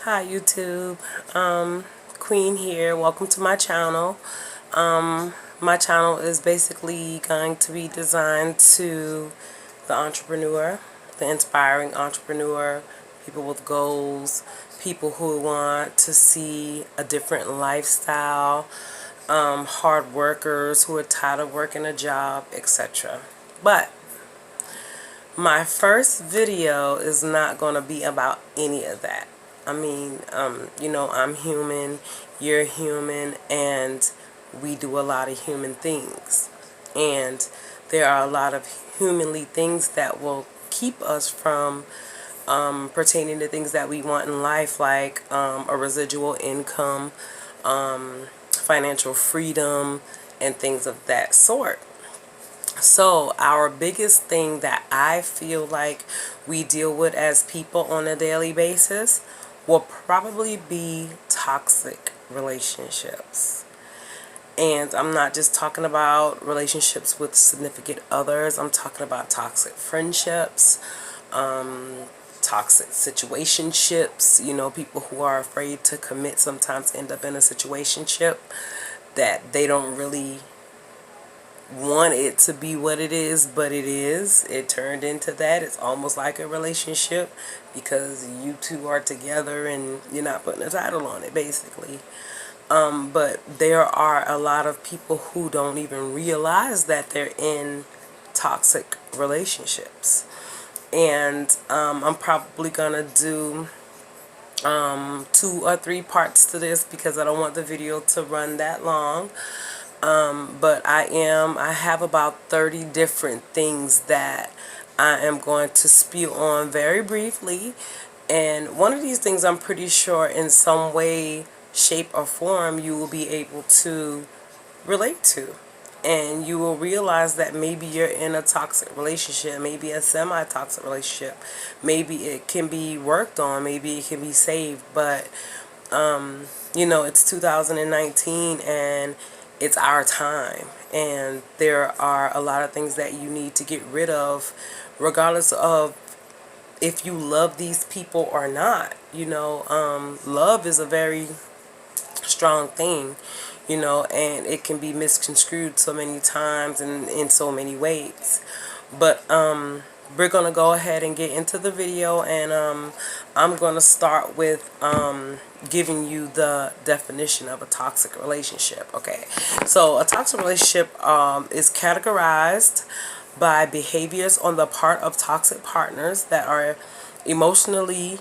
Hi YouTube, Queen here. Welcome to my channel. My channel is basically going to be designed to the entrepreneur, the inspiring entrepreneur, people with goals, people who want to see a different lifestyle, hard workers who are tired of working a job, etc. But my first video is not going to be about any of that. I mean, I'm human, you're human, and we do a lot of human things. And there are a lot of humanly things that will keep us from pertaining to things that we want in life, like a residual income, financial freedom, and things of that sort. So our biggest thing that I feel like we deal with as people on a daily basis will probably be toxic relationships. And I'm not just talking about relationships with significant others. I'm talking about toxic friendships, toxic situationships. People who are afraid to commit sometimes end up in a situationship that they don't really want it to be what it is, but it is. It turned into that. It's almost like a relationship because you two are together and you're not putting a title on it, basically. But there are a lot of people who don't even realize that they're in toxic relationships. And I'm probably gonna do 2 or 3 parts to this because I don't want the video to run that long. But I have about 30 different things that I am going to spew on very briefly. And one of these things I'm pretty sure in some way, shape, or form you will be able to relate to. And you will realize that maybe you're in a toxic relationship, maybe a semi-toxic relationship. Maybe it can be worked on, maybe it can be saved, but it's 2019 and it's our time, and there are a lot of things that you need to get rid of regardless of if you love these people or not. Love is a very strong thing, and it can be misconstrued so many times and in so many ways. But we're gonna go ahead and get into the video, and I'm gonna start with giving you the definition of a toxic relationship. Okay, so a toxic relationship is categorized by behaviors on the part of toxic partners that are emotionally,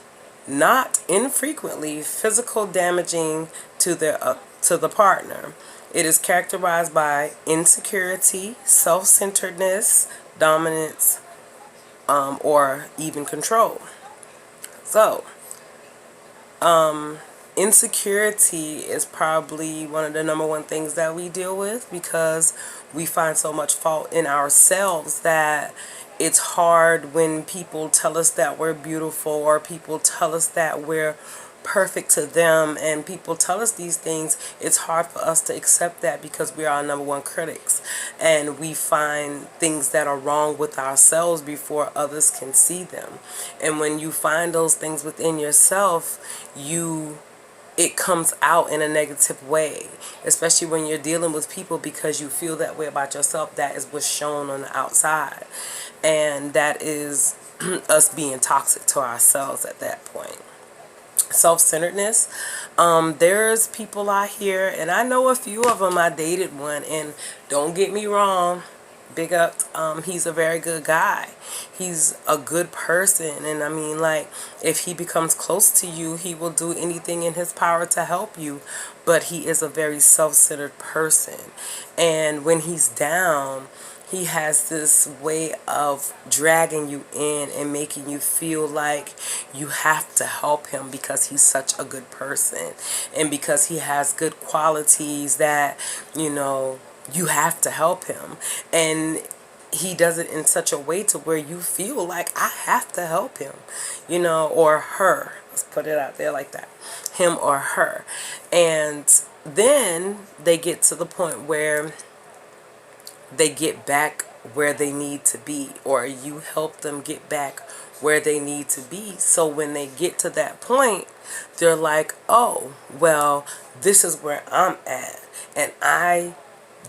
not infrequently, physical damaging to the partner. It is characterized by insecurity, self-centeredness, dominance, or even control. So, insecurity is probably one of the number one things that we deal with because we find so much fault in ourselves that it's hard when people tell us that we're beautiful, or people tell us that we're perfect to them, and people tell us these things. It's hard for us to accept that because we are our number one critics, and we find things that are wrong with ourselves before others can see them. And when you find those things within yourself, it comes out in a negative way, especially when you're dealing with people, because you feel that way about yourself. That is what's shown on the outside, and that is us being toxic to ourselves at that point. Self-centeredness. There's people out here, and I know a few of them. I dated one, and don't get me wrong, big up, he's a very good guy. He's a good person, and I mean, like, if he becomes close to you, he will do anything in his power to help you. But he is a very self-centered person, and when he's down, he has this way of dragging you in and making you feel like you have to help him because he's such a good person, and because he has good qualities that, you have to help him. And he does it in such a way to where you feel like, I have to help him, or her. Let's put it out there like that. Him or her. And then they get to the point where they get back where they need to be, or you help them get back where they need to be. So when they get to that point, they're like, oh, well, this is where I'm at. And I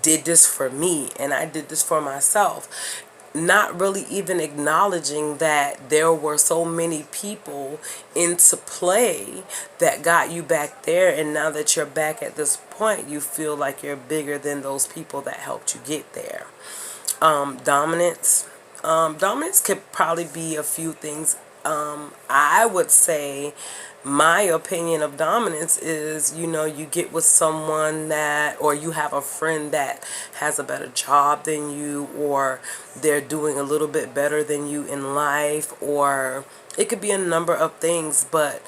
did this for me, and I did this for myself. Not really even acknowledging that there were so many people into play that got you back there, and now that you're back at this point, you feel like you're bigger than those people that helped you get there. Dominance. Dominance could probably be a few things. I would say my opinion of dominance is, you get with someone that, or you have a friend that has a better job than you, or they're doing a little bit better than you in life, or it could be a number of things, but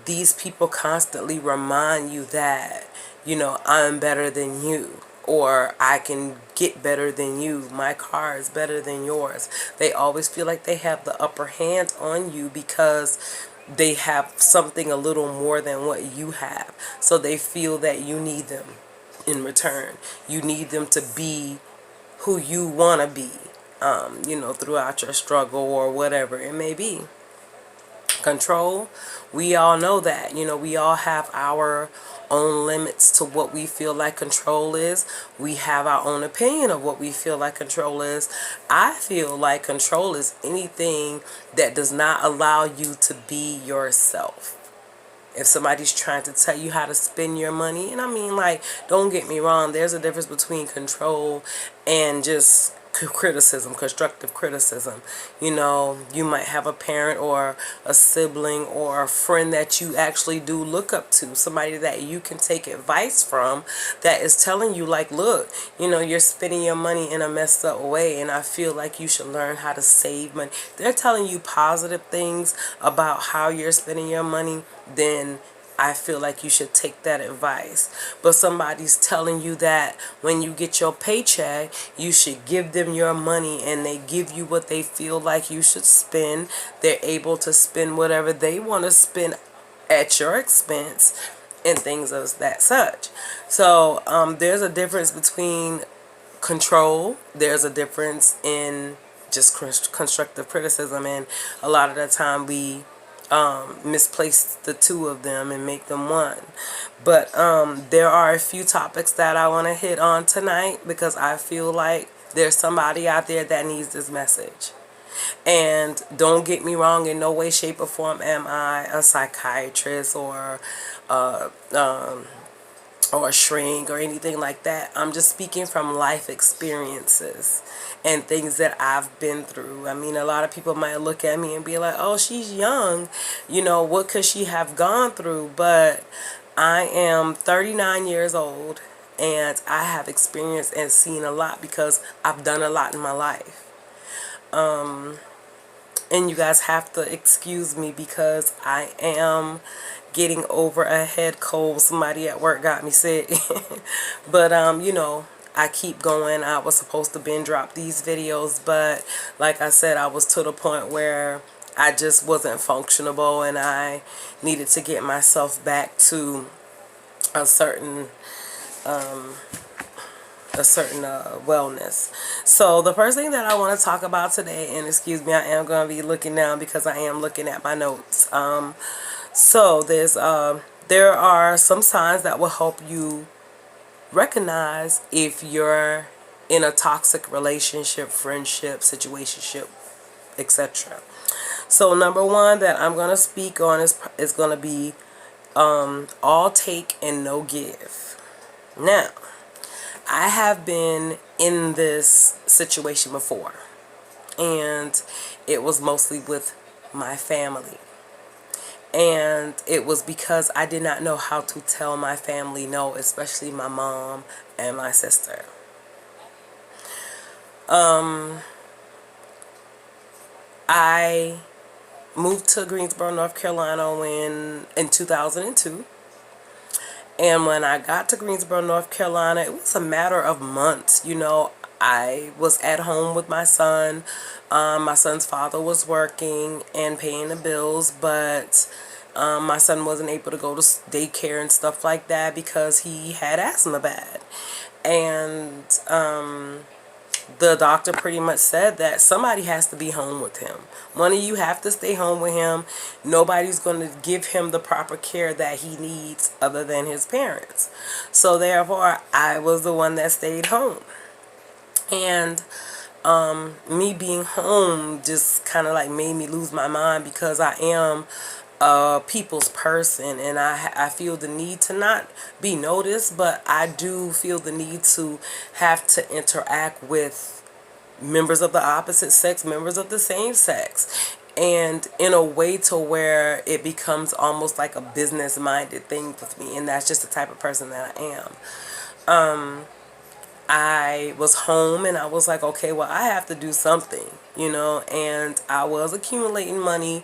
these people constantly remind you that, I'm better than you, or I can get better than you. My car is better than yours. They always feel like they have the upper hand on you because they have something a little more than what you have. So they feel that you need them in return. You need them to be who you want to be, throughout your struggle or whatever it may be. Control, we all know that. We all have our own limits to what we feel like control is. We have our own opinion of what we feel like control is. I feel like control is anything that does not allow you to be yourself. If somebody's trying to tell you how to spend your money, and I mean, like, don't get me wrong, there's a difference between control and just criticism, constructive criticism. You might have a parent or a sibling or a friend that you actually do look up to, somebody that you can take advice from, that is telling you, like, look, you're spending your money in a messed up way, and I feel like you should learn how to save money. They're telling you positive things about how you're spending your money, then I feel like you should take that advice. But somebody's telling you that when you get your paycheck, you should give them your money, and they give you what they feel like you should spend. They're able to spend whatever they want to spend at your expense and things of that such. So there's a difference between control. There's a difference in just constructive criticism, and a lot of the time we misplace the two of them and make them one. But there are a few topics that I want to hit on tonight because I feel like there's somebody out there that needs this message. And don't get me wrong, in no way, shape, or form am I a psychiatrist or uh, um, or a shrink or anything like that. I'm just speaking from life experiences and things that I've been through. I mean, a lot of people might look at me and be like, oh, she's young. What could she have gone through? But I am 39 years old, and I have experienced and seen a lot because I've done a lot in my life. And you guys have to excuse me because I am getting over a head cold. Somebody at work got me sick. But I keep going. I was supposed to binge drop these videos, but like I said, I was to the point where I just wasn't functionable, and I needed to get myself back to a certain wellness. So the first thing that I want to talk about today, and excuse me, I am going to be looking down because I am looking at my notes. So there are some signs that will help you recognize if you're in a toxic relationship, friendship, situationship, etc. So number one that I'm going to speak on is going to be all take and no give. Now, I have been in this situation before, and it was mostly with my family. And it was because I did not know how to tell my family no, especially my mom and my sister. I moved to Greensboro, North Carolina in 2002. And when I got to Greensboro, North Carolina, it was a matter of months. I was at home with my son. My son's father was working and paying the bills, but my son wasn't able to go to daycare and stuff like that because he had asthma bad. And the doctor pretty much said that somebody has to be home with him. One of you have to stay home with him. Nobody's going to give him the proper care that he needs other than his parents. So therefore, I was the one that stayed home. And me being home just kind of like made me lose my mind, because I am a people's person, and I feel the need to not be noticed, but I do feel the need to have to interact with members of the opposite sex, members of the same sex, and in a way to where it becomes almost like a business minded thing with me, and that's just the type of person that I am. I was home and I was like, okay, well, I have to do something, and I was accumulating money,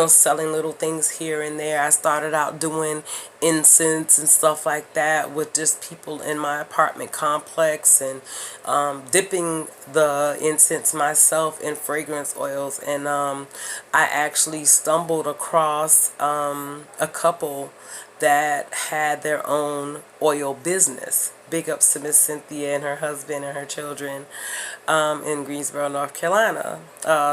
selling little things here and there. I started out doing incense and stuff like that with just people in my apartment complex, and dipping the incense myself in fragrance oils. And I actually stumbled across a couple that had their own oil business. Big ups to Miss Cynthia and her husband and her children in Greensboro, North Carolina.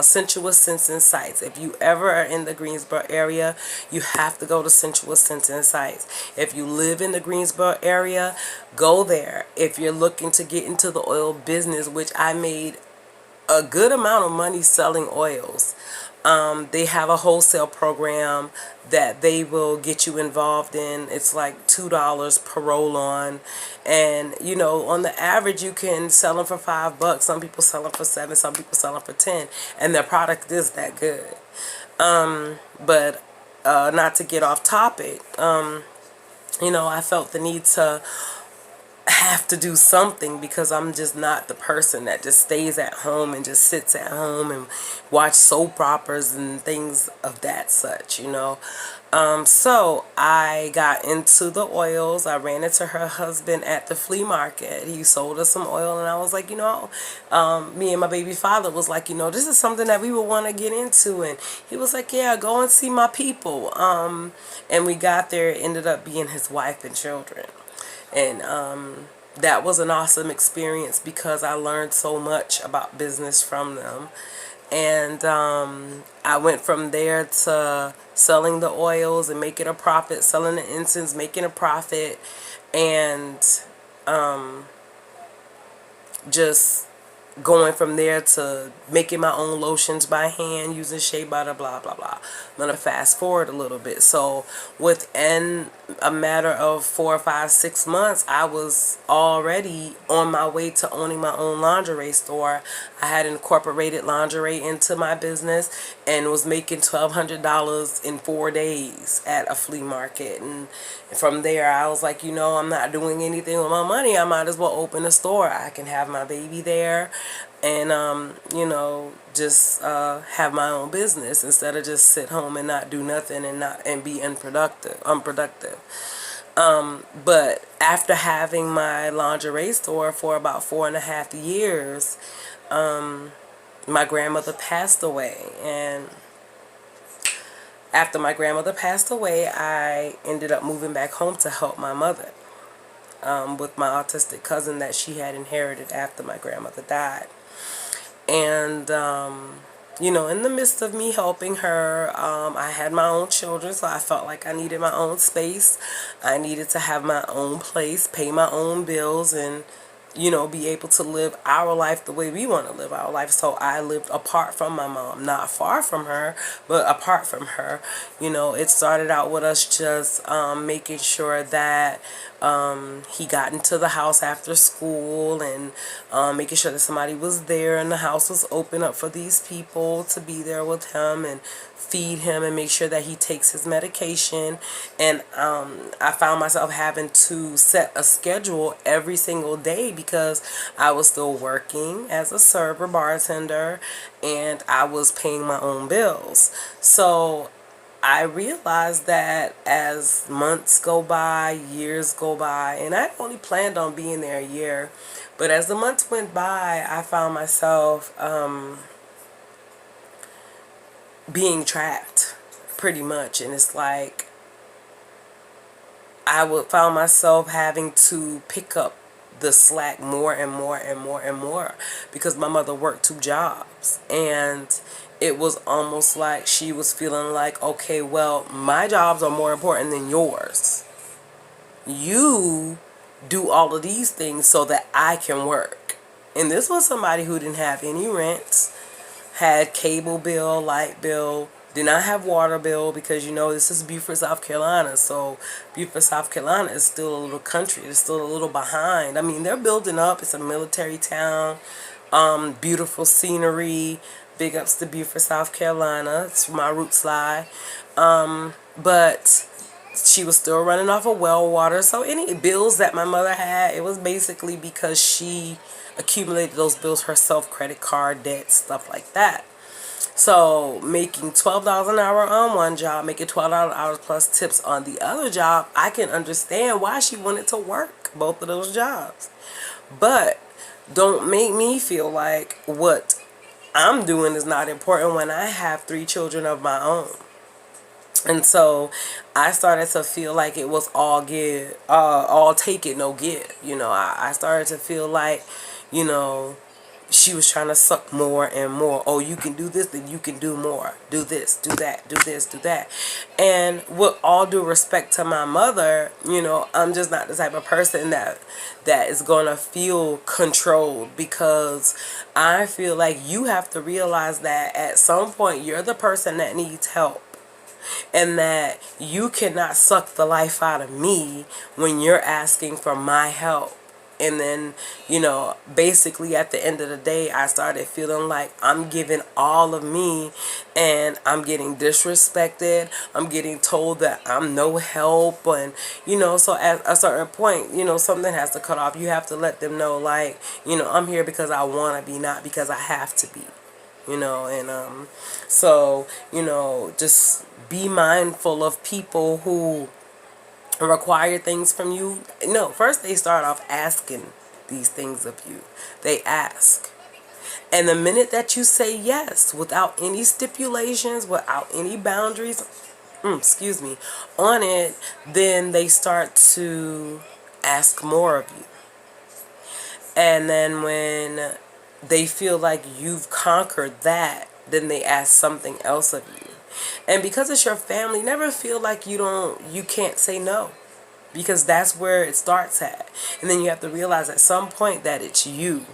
Sensuous Scents and Sights. If you ever are in the Greensboro area, you have to go to Sensuous Scents and Sights. If you live in the Greensboro area, go there. If you're looking to get into the oil business, which I made a good amount of money selling oils. They have a wholesale program that they will get you involved in. It's like $2 per roll-on, and on the average you can sell them for $5. Some people sell them for 7, some people sell them for 10, and their product is that good. But not to get off topic, I felt the need to have to do something, because I'm just not the person that just stays at home and just sits at home and watch soap operas and things of that such. So I got into the oils. I ran into her husband at the flea market. He sold us some oil, and I was like, me and my baby father was like, this is something that we would want to get into. And he was like, yeah, go and see my people. And we got there. It ended up being his wife and children. And that was an awesome experience, because I learned so much about business from them. And I went from there to selling the oils and making a profit, selling the incense, making a profit, and just going from there to making my own lotions by hand using shea butter, blah blah blah. I'm gonna fast forward a little bit. So within a matter of 4 or 5, 6 months, I was already on my way to owning my own lingerie store. I had incorporated lingerie into my business and was making $1,200 in 4 days at a flea market. And from there, I was like, I'm not doing anything with my money. I might as well open a store. I can have my baby there, and just have my own business instead of just sit home and not do nothing and be unproductive. But after having my lingerie store for about 4.5 years, my grandmother passed away. And after my grandmother passed away, I ended up moving back home to help my mother with my autistic cousin that she had inherited after my grandmother died. And in the midst of me helping her, I had my own children, so I felt like I needed my own space. I needed to have my own place, pay my own bills, and be able to live our life the way we want to live our life. So I lived apart from my mom, not far from her, but apart from her. It started out with us just making sure that he got into the house after school, and making sure that somebody was there and the house was open up for these people to be there with him and feed him and make sure that he takes his medication. And I found myself having to set a schedule every single day, because I was still working as a server, bartender, and I was paying my own bills. So I realized that as months go by, years go by, and I only planned on being there a year, but as the months went by, I found myself being trapped, pretty much. And it's like I found myself having to pick up the slack more and more and more and more, because my mother worked 2 jobs, and it was almost like she was feeling like, okay, well, my jobs are more important than yours. You do all of these things so that I can work. And this was somebody who didn't have any rent, had cable bill, light bill, did not have water bill, because this is Beaufort, South Carolina. So Beaufort, South Carolina is still a little country. It's still a little behind. I mean, they're building up. It's a military town. Beautiful scenery. Big ups to Beaufort, South Carolina. It's where my roots lie. But she was still running off of well water. So any bills that my mother had, it was basically because she accumulated those bills herself, credit card debt, stuff like that. So making $12 an hour on one job, making $12 plus tips on the other job, I can understand why she wanted to work both of those jobs. But don't make me feel like what I'm doing is not important when I have 3 children of my own. And so I started to feel like it was all give, all take it, no give. I started to feel like, you know, she was trying to suck more and more. Oh, you can do this, then you can do more. Do this, do that, do this, do that. And with all due respect to my mother, I'm just not the type of person that is going to feel controlled, because I feel like you have to realize that at some point you're the person that needs help. And that you cannot suck the life out of me when you're asking for my help. And then, basically at the end of the day, I started feeling like I'm giving all of me and I'm getting disrespected. I'm getting told that I'm no help. And, so at a certain point, something has to cut off. You have to let them know, like, I'm here because I want to be, not because I have to be. So just be mindful of people who require things from you. No, first they start off asking these things of you. They ask. And the minute that you say yes, without any stipulations, without any boundaries, on it, then they start to ask more of you. And then when they feel like you've conquered that, then they ask something else of you. And because it's your family, never feel like you can't say no, because that's where it starts at. And then you have to realize at some point that it's you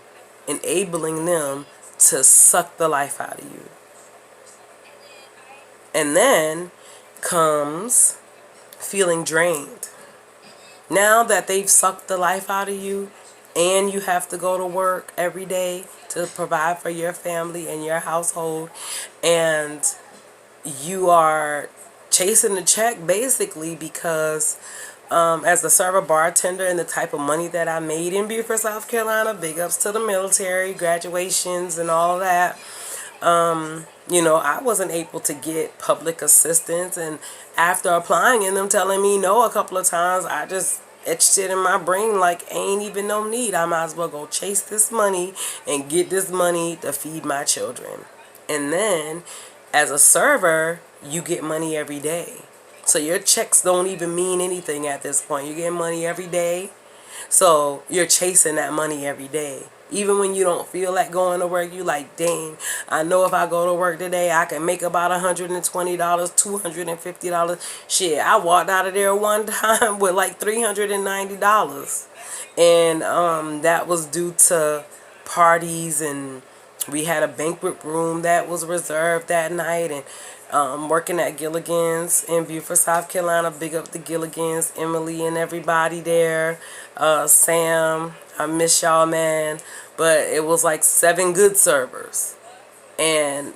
enabling them to suck the life out of you. And then comes feeling drained. Now that they've sucked the life out of you, and you have to go to work every day to provide for your family and your household, and you are chasing the check basically, because as the server bartender and the type of money that I made in Beaufort, South Carolina, big ups to the military, graduations and all of that, I wasn't able to get public assistance. And after applying and them telling me no a couple of times, I just etched it in my brain like, ain't even no need. I might as well go chase this money and get this money to feed my children. And then as a server, you get money every day. So your checks don't even mean anything at this point. You get money every day. So you're chasing that money every day. Even when you don't feel like going to work, you like, dang, I know if I go to work today, I can make about $120, $250. Shit, I walked out of there one time with like $390. And that was due to parties, and we had a banquet room that was reserved that night. And working at Gilligan's in Beaufort, South Carolina. Big up the Gilligan's, Emily and everybody there. Sam, I miss y'all, man. But it was like 7 good servers. And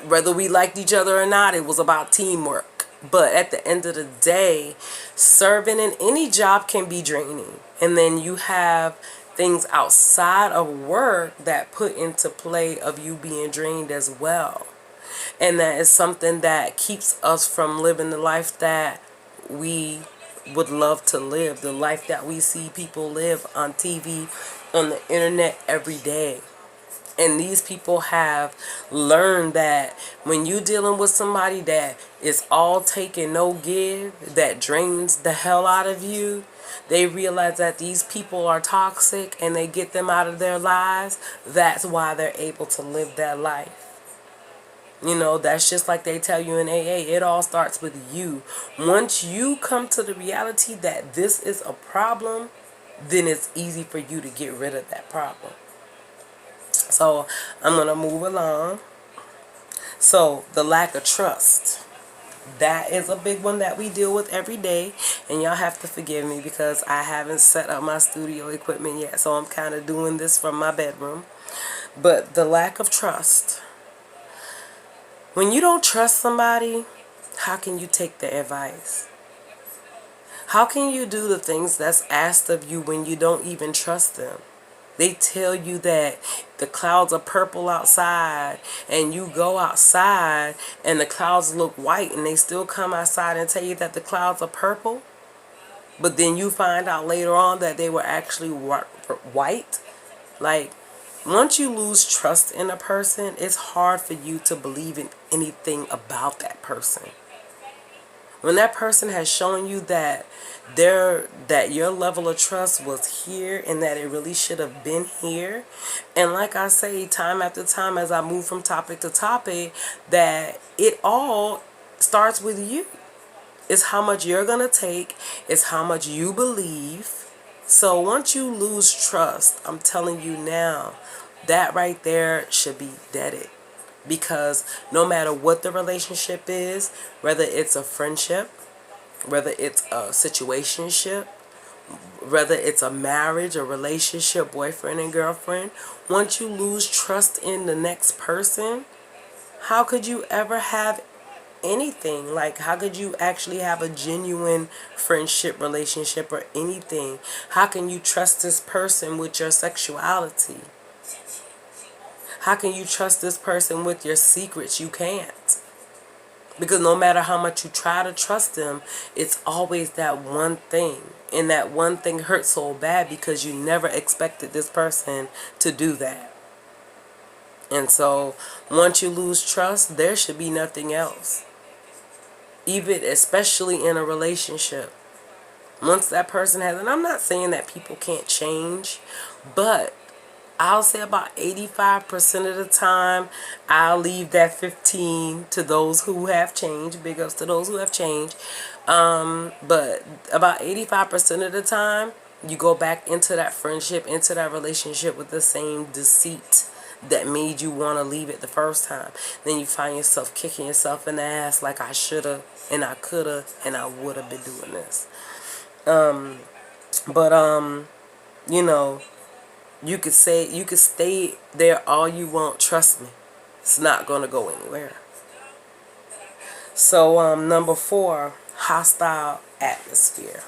whether we liked each other or not, it was about teamwork. But at the end of the day, serving in any job can be draining. And then you have things outside of work that put into play of you being drained as well. And that is something that keeps us from living the life that we would love to live. The life that we see people live on TV, on the internet every day. And these people have learned that when you dealing with somebody that is all take and no give, that drains the hell out of you, they realize that these people are toxic and they get them out of their lives. That's why they're able to live that life. You know, that's just like they tell you in AA. It all starts with you. Once you come to the reality that this is a problem, then it's easy for you to get rid of that problem. So I'm going to move along. So the lack of trust. That is a big one that we deal with every day. And y'all have to forgive me because I haven't set up my studio equipment yet. So I'm kind of doing this from my bedroom. But the lack of trust. When you don't trust somebody, how can you take their advice? How can you do the things that's asked of you when you don't even trust them? They tell you that the clouds are purple outside and you go outside and the clouds look white and they still come outside and tell you that the clouds are purple. But then you find out later on that they were actually white. Like, once you lose trust in a person, it's hard for you to believe in anything about that person. When that person has shown you that your level of trust was here and that it really should have been here. And like I say, time after time as I move from topic to topic, that it all starts with you. It's how much you're going to take. It's how much you believe. So once you lose trust, I'm telling you now, that right there should be deaded. Because no matter what the relationship is, whether it's a friendship, whether it's a situationship, whether it's a marriage, a relationship, boyfriend and girlfriend, once you lose trust in the next person, how could you ever have anything? Like, how could you actually have a genuine friendship, relationship, or anything? How can you trust this person with your sexuality? How can you trust this person with your secrets? You can't. Because no matter how much you try to trust them, it's always that one thing. And that one thing hurts so bad because you never expected this person to do that. And so once you lose trust, there should be nothing else. Even especially in a relationship. Once that person has, and I'm not saying that people can't change, but I'll say about 85% of the time, I'll leave that 15 to those who have changed. Big ups to those who have changed. But about 85% of the time, you go back into that friendship, into that relationship with the same deceit that made you want to leave it the first time. Then you find yourself kicking yourself in the ass like I should have and I could have and I would have been doing this. You know, you could stay there all you want. Trust me, it's not gonna go anywhere. So number 4, hostile atmosphere.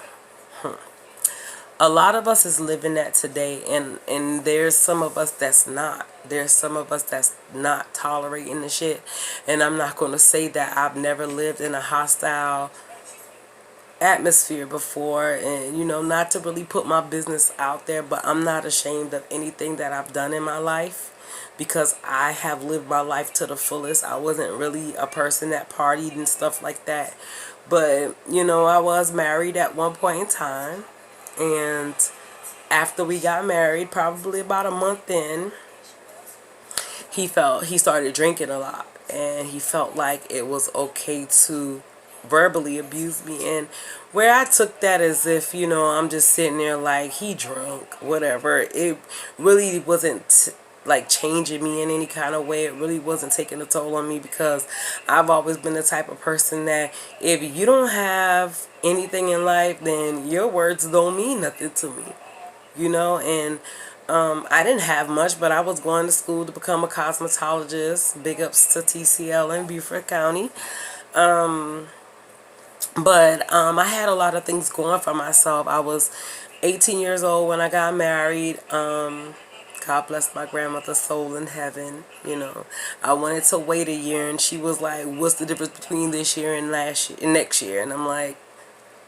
A lot of us is living that today, and there's some of us that's not. There's some of us that's not tolerating the shit. And I'm not gonna say that I've never lived in a hostile atmosphere before, and not to really put my business out there, but I'm not ashamed of anything that I've done in my life because I have lived my life to the fullest. I wasn't really a person that partied and stuff like that, but I was married at one point in time, and after we got married, probably about a month in, he started drinking a lot, and he felt like it was okay to verbally abuse me. And where I took that as if I'm just sitting there like he drunk, whatever, it really wasn't like changing me in any kind of way. It really wasn't taking a toll on me because I've always been the type of person that if you don't have anything in life, then your words don't mean nothing to me, and I didn't have much, but I was going to school to become a cosmetologist. Big ups to TCL in Beaufort County. But I had a lot of things going for myself. I was 18 years old when I got married. God bless my grandmother's soul in heaven. I wanted to wait a year, and she was like, "What's the difference between this year and next year?" And I'm like,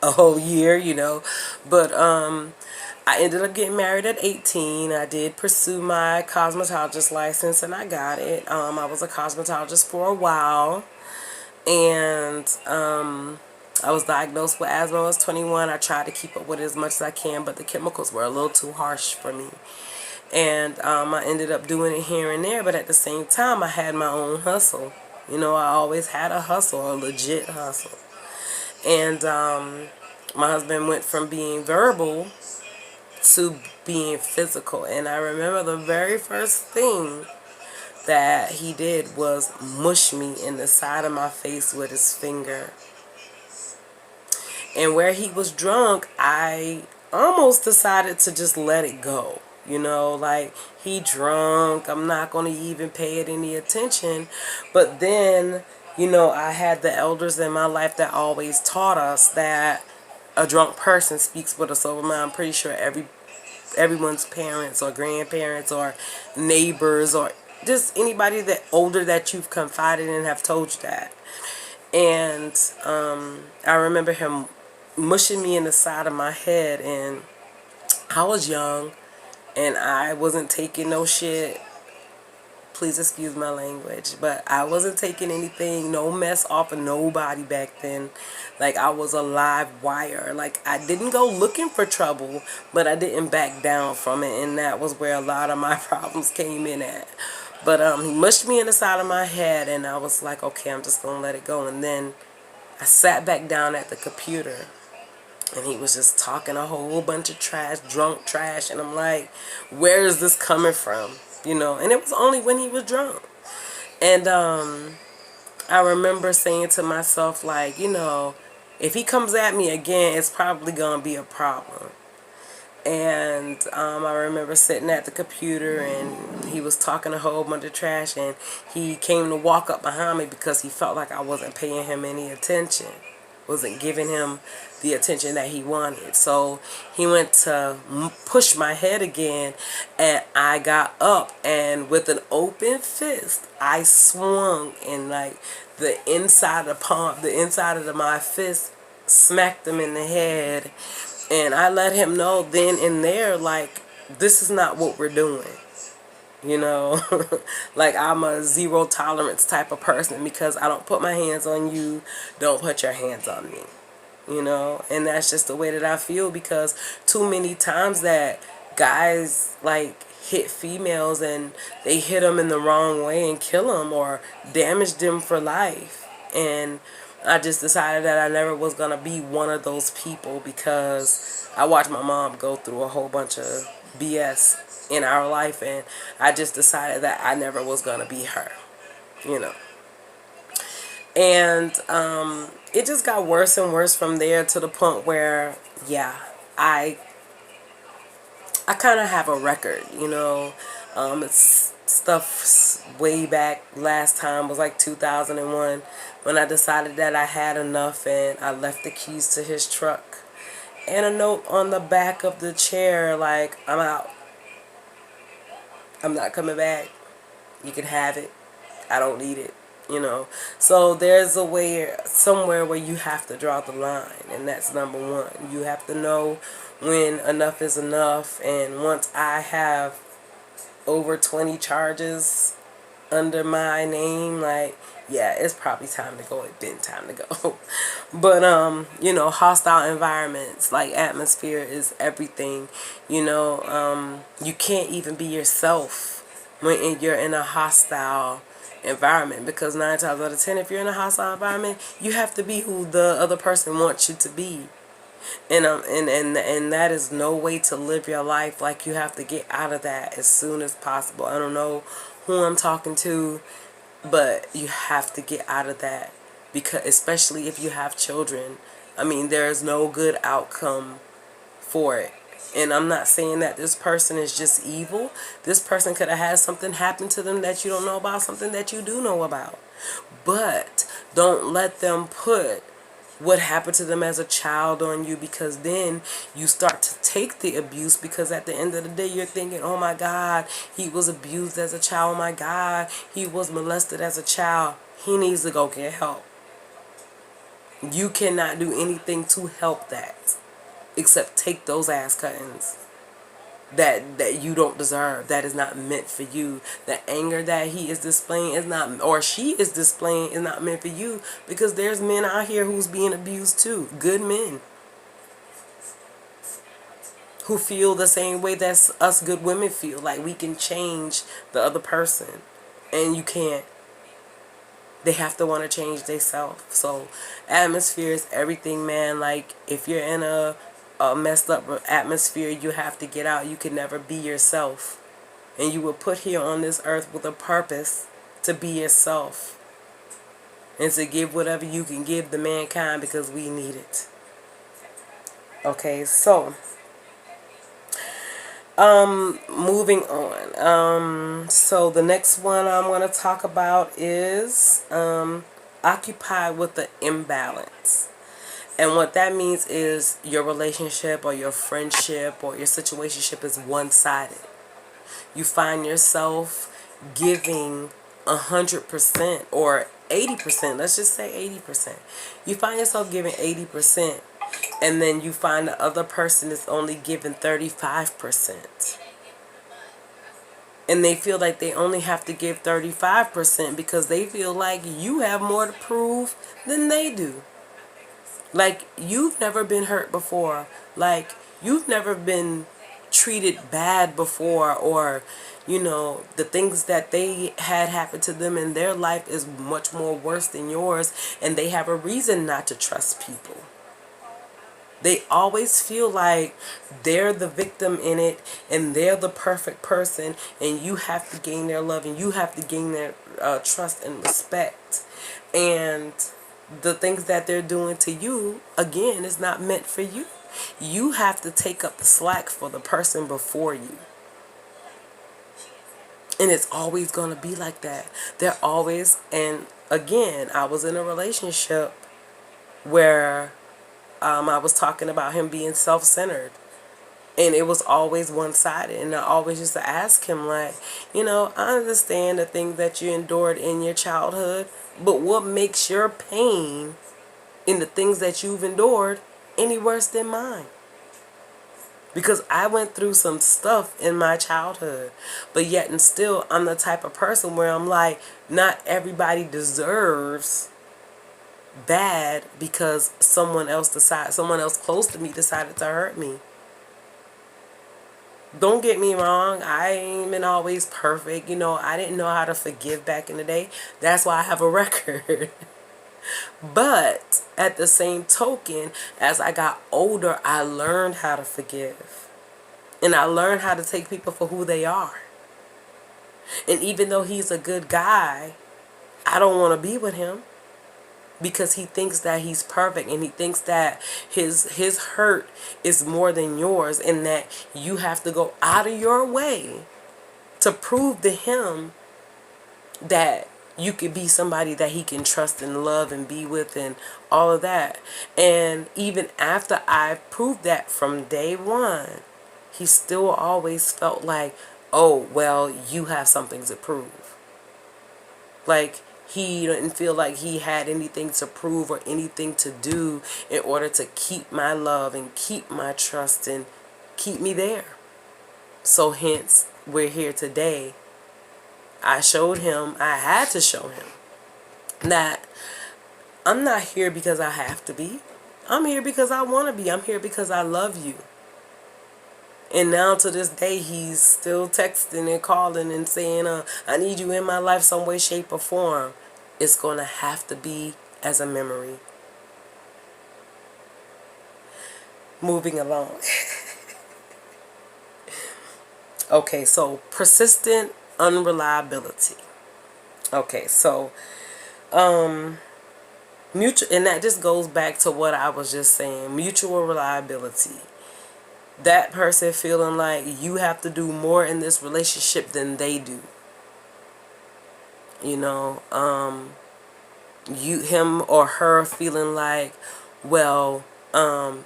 "A whole year," But I ended up getting married at 18. I did pursue my cosmetologist license and I got it. I was a cosmetologist for a while. And I was diagnosed with asthma when I was 21. I tried to keep up with it as much as I can, but the chemicals were a little too harsh for me. And I ended up doing it here and there, but at the same time, I had my own hustle. You know, I always had a hustle, a legit hustle. And my husband went from being verbal to being physical. And I remember the very first thing that he did was mush me in the side of my face with his finger. And where he was drunk, I almost decided to just let it go. You know, like, he drunk, I'm not going to even pay it any attention. But then, you know, I had the elders in my life that always taught us that a drunk person speaks with a sober mind. I'm pretty sure everyone's parents or grandparents or neighbors or just anybody that older that you've confided in have told you that. And I remember him mushing me in the side of my head, and I was young and I wasn't taking no shit. Please excuse my language, but I wasn't taking anything, no mess off of nobody back then. Like, I was a live wire. Like, I didn't go looking for trouble, but I didn't back down from it, and that was where a lot of my problems came in at. But he mushed me in the side of my head, and I was like, okay, I'm just gonna let it go. And then I sat back down at the computer, and he was just talking a whole bunch of trash, drunk trash, and I'm like, where is this coming from? You know, and it was only when he was drunk. And I remember saying to myself, like, you know, if he comes at me again, it's probably going to be a problem. And I remember sitting at the computer, and he was talking a whole bunch of trash, and he came to walk up behind me because he felt like I wasn't paying him any attention, wasn't giving him the attention that he wanted. So he went to push my head again, and I got up, and with an open fist, I swung, and like the inside of the palm, the inside of my fist smacked him in the head. And I let him know then and there, like, this is not what we're doing. You know, like, I'm a zero tolerance type of person because I don't put my hands on you. Don't put your hands on me. You know, and that's just the way that I feel, because too many times that guys, like, hit females and they hit them in the wrong way and kill them or damage them for life. And I just decided that I never was going to be one of those people, because I watched my mom go through a whole bunch of BS in our life, and I just decided that I never was going to be her, you know. And it just got worse and worse from there, to the point where, yeah, I kind of have a record, you know. It's stuff way back. Last time was like 2001 when I decided that I had enough, and I left the keys to his truck and a note on the back of the chair like, I'm out. I'm not coming back. You can have it. I don't need it. You know. So there's a way, somewhere where you have to draw the line, and that's number one. You have to know when enough is enough. And once I have over 20 charges under my name, like, yeah, it's probably time to go. It's been time to go. But you know, hostile environments, like, atmosphere is everything. You know, you can't even be yourself when you're in a hostile environment, because 9 times out of 10, if you're in a hostile environment, you have to be who the other person wants you to be. And that is no way to live your life. Like, you have to get out of that as soon as possible. I don't know who I'm talking to, but you have to get out of that, because especially if you have children, I mean, there is no good outcome for it. And I'm not saying that this person is just evil. This person could have had something happen to them that you don't know about, something that you do know about. But don't let them put what happened to them as a child on you, because then you start to take the abuse, because at the end of the day you're thinking, oh my God, he was abused as a child. Oh my God, he was molested as a child. He needs to go get help. You cannot do anything to help that except take those ass cuttings. that you don't deserve, that is not meant for you. The anger that he is displaying is not, or she is displaying, is not meant for you, because there's men out here who's being abused too. Good men who feel the same way that us good women feel, like we can change the other person, and you can't. They have to want to change themselves. So atmosphere is everything, man. Like if you're in a messed up atmosphere, you have to get out. You can never be yourself. And you were put here on this earth with a purpose to be yourself. And to give whatever you can give to mankind, because we need it. Okay, so moving on. So the next one I'm going to talk about is occupied with the imbalance. And what that means is your relationship or your friendship or your situationship is one-sided. You find yourself giving 100% or 80%. Let's just say 80%. You find yourself giving 80%, and then you find the other person is only giving 35%. And they feel like they only have to give 35% because they feel like you have more to prove than they do. Like, you've never been hurt before. Like, you've never been treated bad before, or, you know, the things that they had happen to them in their life is much more worse than yours, and they have a reason not to trust people. They always feel like they're the victim in it, and they're the perfect person, and you have to gain their love, and you have to gain their trust and respect. And the things that they're doing to you, again, is not meant for you. You have to take up the slack for the person before you. And it's always going to be like that. They're always, and again, I was in a relationship where I was talking about him being self-centered. And it was always one-sided. And I always used to ask him, like, you know, I understand the things that you endured in your childhood, but what makes your pain in the things that you've endured any worse than mine? Because I went through some stuff in my childhood, but yet and still I'm the type of person where I'm like, not everybody deserves bad because someone else close to me decided to hurt me. Don't get me wrong, I ain't been always perfect. You know, I didn't know how to forgive back in the day. That's why I have a record. But at the same token, as I got older, I learned how to forgive. And I learned how to take people for who they are. And even though he's a good guy, I don't want to be with him. Because he thinks that he's perfect, and he thinks that his hurt is more than yours, and that you have to go out of your way to prove to him that you could be somebody that he can trust and love and be with and all of that. And even after I proved that from day one, he still always felt like, oh, well, you have something to prove. Like, he didn't feel like he had anything to prove or anything to do in order to keep my love and keep my trust and keep me there. So hence, we're here today. I had to show him that I'm not here because I have to be. I'm here because I want to be. I'm here because I love you. And now to this day, he's still texting and calling and saying, I need you in my life some way, shape, or form. It's going to have to be as a memory. Moving along. Okay, so persistent unreliability. Okay, so mutual, and that just goes back to what I was just saying. Mutual reliability. That person feeling like you have to do more in this relationship than they do. You know, him or her feeling like, well,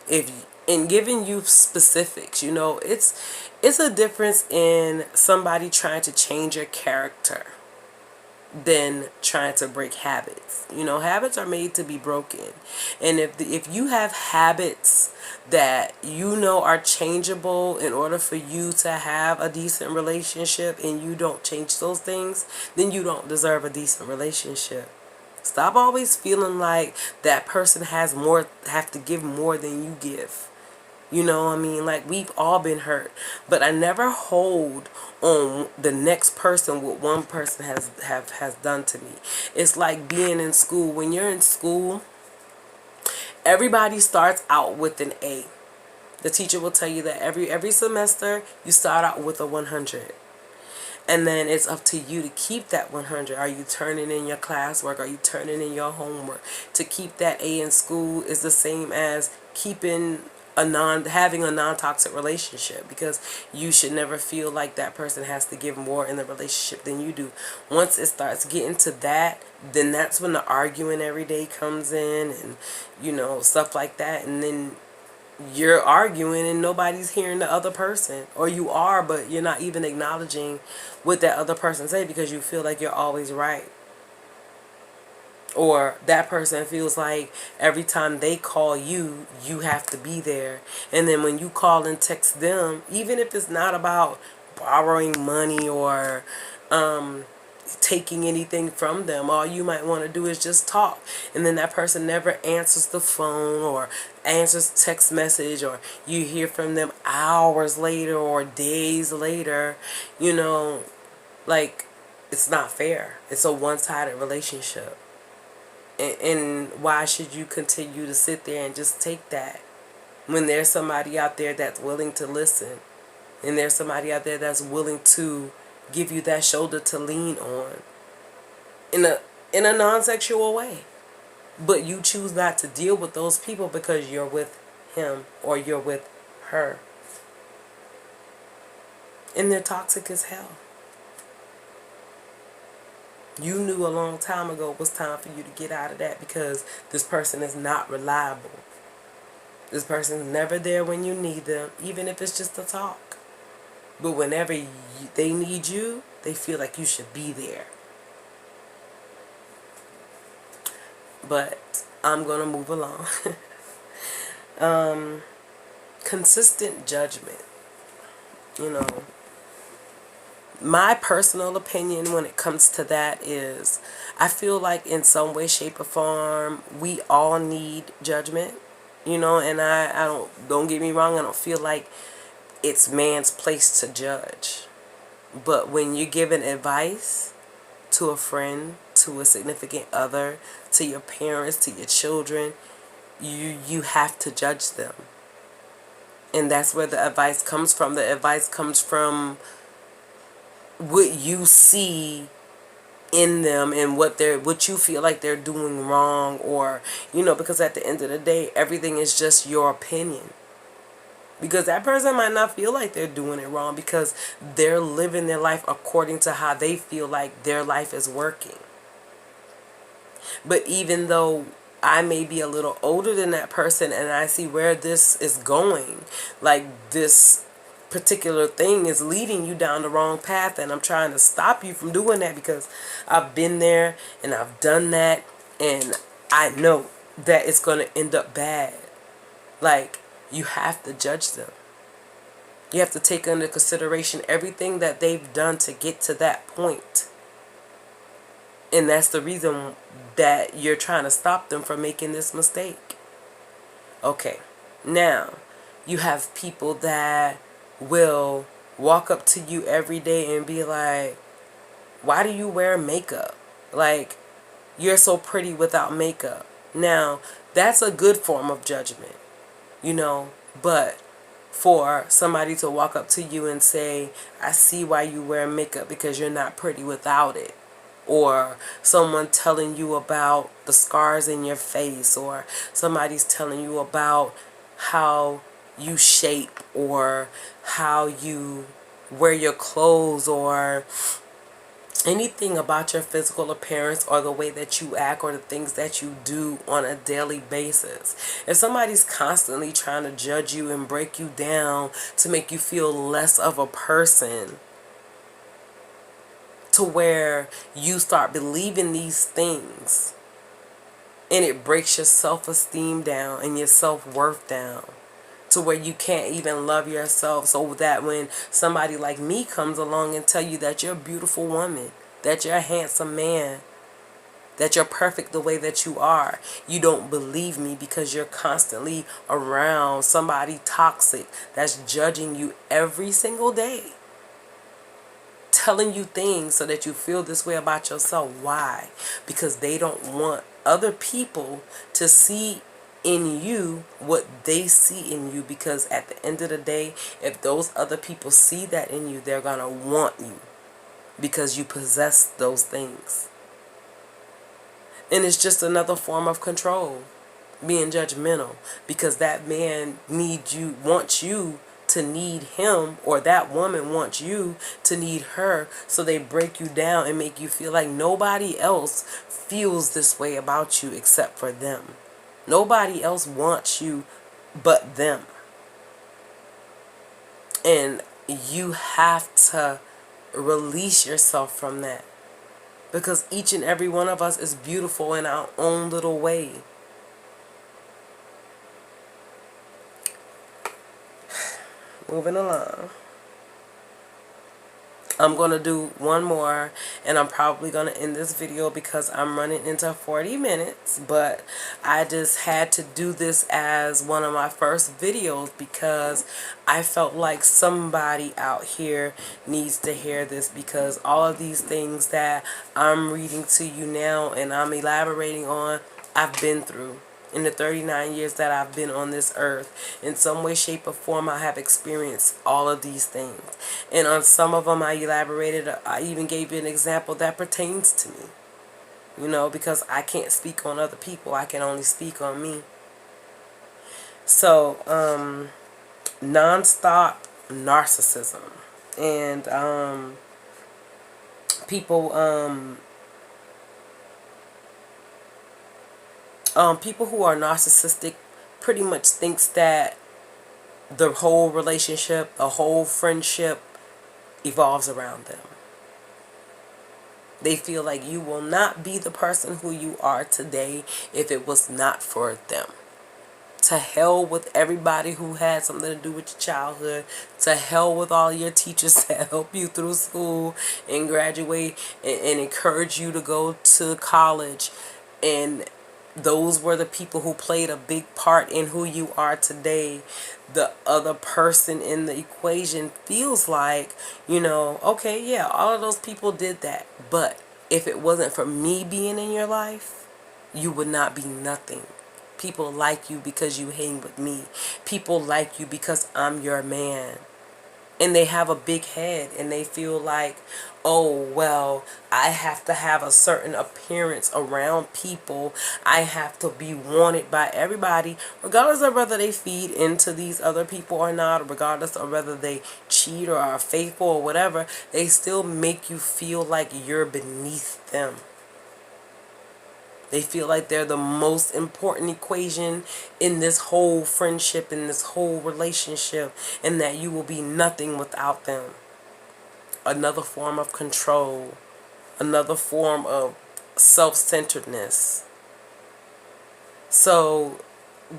if in giving you specifics, you know, it's a difference in somebody trying to change your character than trying to break habits. You know, habits are made to be broken. And if you have habits that you know are changeable in order for you to have a decent relationship, and you don't change those things, then you don't deserve a decent relationship. Stop always feeling like that person have to give more than you give. You know what I mean? Like, we've all been hurt. But I never hold on the next person what one person has done to me. It's like being in school. When you're in school, everybody starts out with an A. The teacher will tell you that every semester you start out with a 100. And then it's up to you to keep that 100. Are you turning in your classwork? Are you turning in your homework? To keep that A in school is the same as having a non-toxic relationship, because you should never feel like that person has to give more in the relationship than you do. Once it starts getting to that, then that's when the arguing every day comes in, and stuff like that. And then you're arguing and nobody's hearing the other person, or you are, but you're not even acknowledging what that other person say, because you feel like you're always right, or that person feels like every time they call you, you have to be there. And then when you call and text them, even if it's not about borrowing money or taking anything from them, all you might want to do is just talk. And then that person never answers the phone or answers text message, or you hear from them hours later or days later. Like, it's not fair. It's a one-sided relationship. And why should you continue to sit there and just take that, when there's somebody out there that's willing to listen, and there's somebody out there that's willing to give you that shoulder to lean on in a non-sexual way? But you choose not to deal with those people because you're with him or you're with her, and they're toxic as hell. You knew a long time ago it was time for you to get out of that, because this person is not reliable. This person's never there when you need them, even if it's just a talk. But whenever they need you, they feel like you should be there. But I'm going to move along. Consistent judgment. My personal opinion when it comes to that is, I feel like in some way, shape, or form, we all need judgment. And I don't get me wrong, I don't feel like it's man's place to judge. But when you're giving advice to a friend, to a significant other, to your parents, to your children, you have to judge them. And that's where the advice comes from. The advice comes from what you see in them, and what you feel like they're doing wrong, or because at the end of the day, everything is just your opinion. Because that person might not feel like they're doing it wrong, because they're living their life according to how they feel like their life is working. But even though I may be a little older than that person, and I see where this is going, like this particular thing is leading you down the wrong path, and I'm trying to stop you from doing that, because I've been there and I've done that, and I know that it's going to end up bad. Like, you have to judge them. You have to take into consideration everything that they've done to get to that point. And that's the reason that you're trying to stop them from making this mistake. Okay, now you have people that will walk up to you every day and be like, why do you wear makeup? Like, you're so pretty without makeup. Now, that's a good form of judgment, but for somebody to walk up to you and say, I see why you wear makeup, because you're not pretty without it. Or someone telling you about the scars in your face, or somebody's telling you about how you shape, or how you wear your clothes, or anything about your physical appearance, or the way that you act, or the things that you do on a daily basis. If somebody's constantly trying to judge you and break you down to make you feel less of a person, to where you start believing these things, and it breaks your self-esteem down and your self-worth down, to where you can't even love yourself, so that when somebody like me comes along and tell you that you're a beautiful woman, that you're a handsome man, that you're perfect the way that you are, you don't believe me because you're constantly around somebody toxic that's judging you every single day, telling you things so that you feel this way about yourself. Why? Because they don't want other people to see in you what they see in you, because at the end of the day, if those other people see that in you, they're gonna want you because you possess those things. And it's just another form of control, being judgmental, because that man wants you to need him, or that woman wants you to need her, so they break you down and make you feel like nobody else feels this way about you except for them. Nobody else wants you but them. And you have to release yourself from that, because each and every one of us is beautiful in our own little way. Moving along. I'm going to do one more, and I'm probably going to end this video because I'm running into 40 minutes. But I just had to do this as one of my first videos because I felt like somebody out here needs to hear this, because all of these things that I'm reading to you now and I'm elaborating on, I've been through. In the 39 years that I've been on this earth, in some way, shape, or form, I have experienced all of these things. And on some of them I elaborated. I even gave you an example that pertains to me. You know, because I can't speak on other people. I can only speak on me. So, non-stop narcissism. And people... people who are narcissistic pretty much thinks that the whole relationship, the whole friendship evolves around them. They feel like you will not be the person who you are today if it was not for them. To hell with everybody who had something to do with your childhood. To hell with all your teachers that help you through school and graduate and encourage you to go to college. And those were the people who played a big part in who you are today. The other person in the equation feels like, you know, okay, yeah, all of those people did that. But if it wasn't for me being in your life, you would not be nothing. People like you because you hang with me. People like you because I'm your man. And they have a big head and they feel like, oh, well, I have to have a certain appearance around people. I have to be wanted by everybody, regardless of whether they feed into these other people or not, regardless of whether they cheat or are faithful or whatever. They still make you feel like you're beneath them. They feel like they're the most important equation in this whole friendship, in this whole relationship, and that you will be nothing without them. Another form of control, another form of self-centeredness. So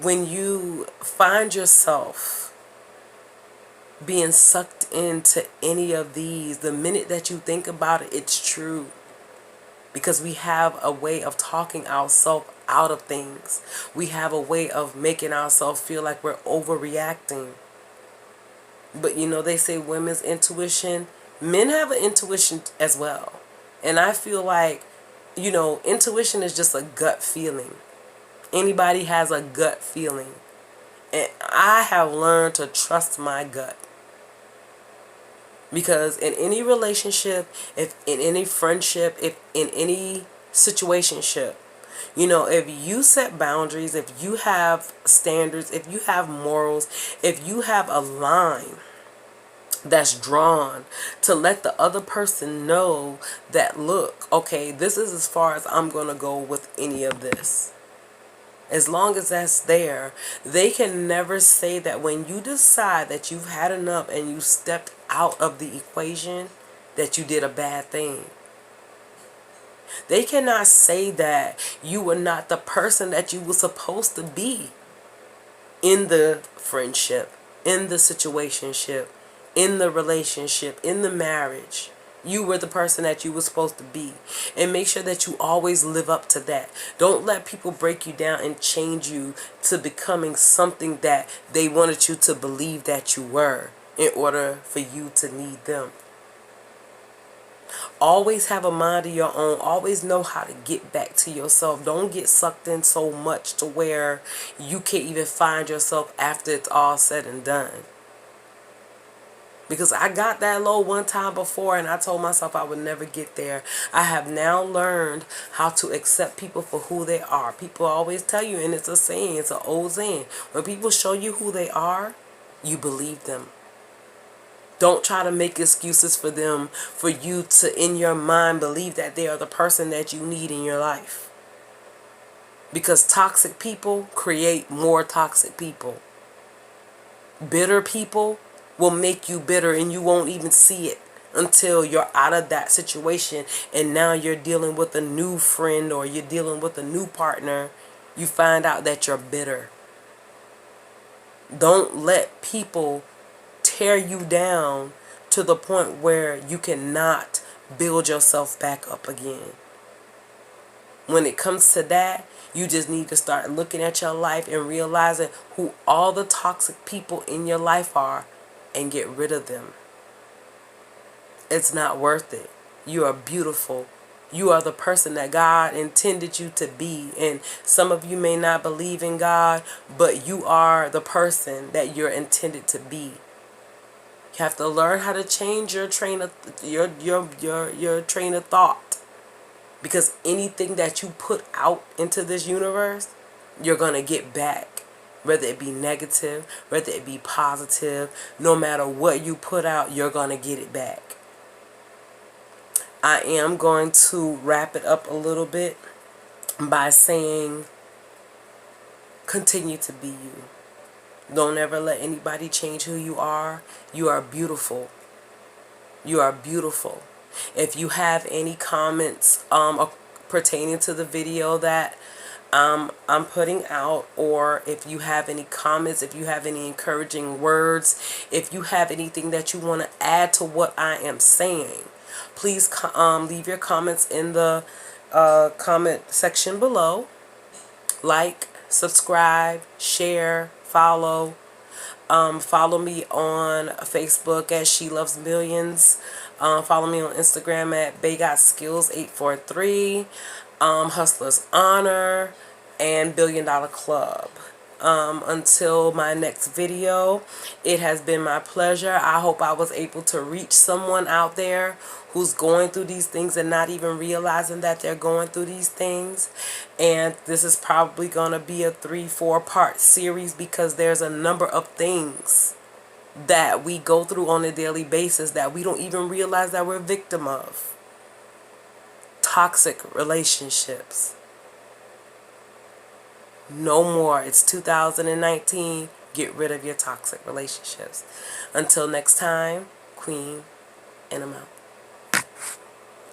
when you find yourself being sucked into any of these, the minute that you think about it, it's true. Because we have a way of talking ourselves out of things. We have a way of making ourselves feel like we're overreacting. But you know, they say women's intuition, men have an intuition as well. And I feel like, you know, intuition is just a gut feeling. Anybody has a gut feeling. And I have learned to trust my gut. Because in any relationship, if in any friendship, if in any situationship, you know, if you set boundaries, if you have standards, if you have morals, if you have a line that's drawn to let the other person know that, look, okay, this is as far as I'm going to go with any of this. As long as that's there, they can never say that when you decide that you've had enough and you stepped out of the equation, that you did a bad thing. They cannot say that you were not the person that you were supposed to be. in the friendship, in the situationship, in the relationship, in the marriage. You were the person that you were supposed to be. And make sure that you always live up to that. Don't let people break you down and change you to becoming something that they wanted you to believe that you were in order for you to need them. Always have a mind of your own. Always know how to get back to yourself. Don't get sucked in so much to where you can't even find yourself after it's all said and done. Because I got that low one time before and I told myself I would never get there. I have now learned how to accept people for who they are. People always tell you, and it's a saying, it's an old saying, when people show you who they are, you believe them. Don't try to make excuses for them, for you to, in your mind, believe that they are the person that you need in your life. Because toxic people create more toxic people. Bitter people will make you bitter and you won't even see it until you're out of that situation and now you're dealing with a new friend or you're dealing with a new partner. You find out that you're bitter. Don't let people tear you down to the point where you cannot build yourself back up again. When it comes to that, you just need to start looking at your life and realizing who all the toxic people in your life are and get rid of them. It's not worth it. You are beautiful. You are the person that God intended you to be. And some of you may not believe in God, but you are the person that you're intended to be. You have to learn how to change your train of your train of thought. Because anything that you put out into this universe, you're going to get back. Whether it be negative, whether it be positive, no matter what you put out, you're going to get it back. I am going to wrap it up a little bit by saying, continue to be you. Don't ever let anybody change who you are. You are beautiful. You are beautiful. If you have any comments pertaining to the video that I'm putting out, or if you have any comments, if you have any encouraging words, if you have anything that you want to add to what I am saying, please leave your comments in the comment section below. Like, subscribe, share, follow. Follow me on Facebook at She Loves Millions. Follow me on Instagram at BayGotSkills843, Hustler's Honor, and Billion Dollar Club. Until my next video, it has been my pleasure. I hope I was able to reach someone out there who's going through these things and not even realizing that they're going through these things. And this is probably going to be a 3-4 part series because there's a number of things that we go through on a daily basis that we don't even realize that we're a victim of. Toxic relationships. No more. It's 2019. Get rid of your toxic relationships. Until next time, Queen, and I'm out.